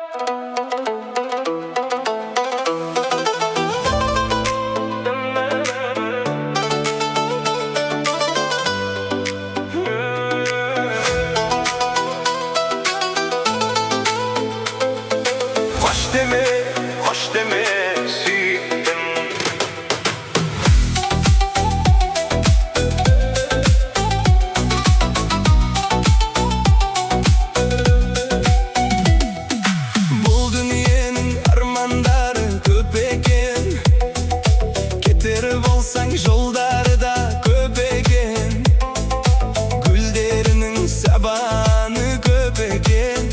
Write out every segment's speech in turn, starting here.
Hoş deme, süydüm. Bu dünyanın armanları köp eken, keterip olsang жолдары da köp eken, güllerinin sabanı köp eken.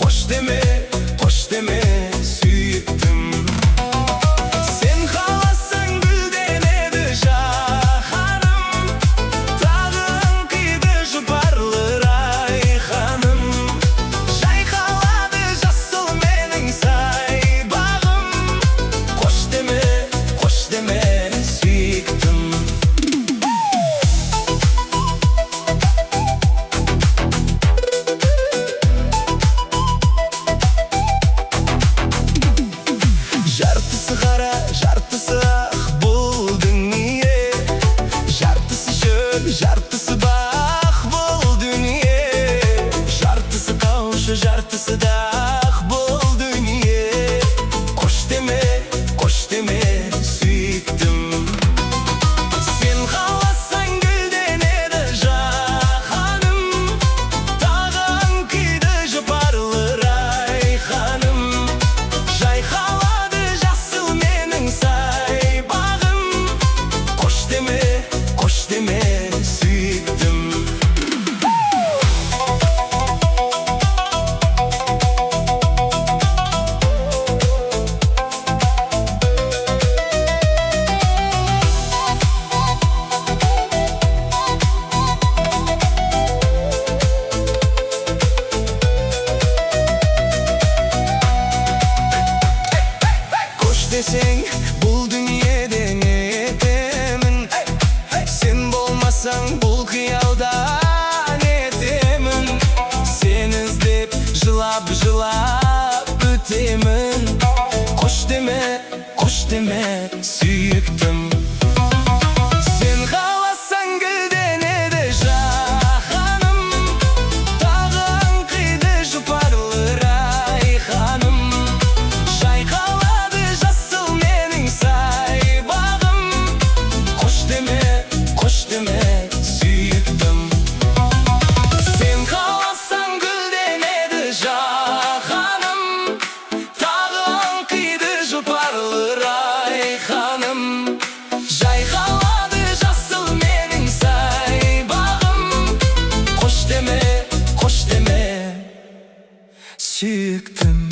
Hoş deme, hoş deme, süydüm. Sen kalassan gülden edi şahanım, tağın kıydı juparlı rayhanım. Şayqaladı жасыл менің сайбағым. Hoş deme, süydüm. Жартысы қара, жартысы ақ бұл дүние, жартысы шөл, жартысы бақ бұл дүние, жартысы таушы, жартысы дақ бұл дүние. Қош деме, сүйіктім. Сен қаласаң гүлден еді жаһаным, тағын күйді жұпарлы райханым. Жайқалады жасыл менің сайбағым. Қош деме, сүйіктім. Koş deseng бұл дүниеде не етемін, сен болмасаң бұл қиялда не етемін. Сені іздеп жылап өтемін. Қош деме, сүйіктім. Сен қаласаң гүлден еді жаһаным, тағын қиды жұпарлы райханым. Жайқалады жасыл менің сайбағым. Қош деме, сүйіктім. Сен қаласаң гүлден еді жаһаным, тағын қиды жұпарлы райханым. Жайқалады жасыл менің сайбағым. Қош деме, сүйіктім.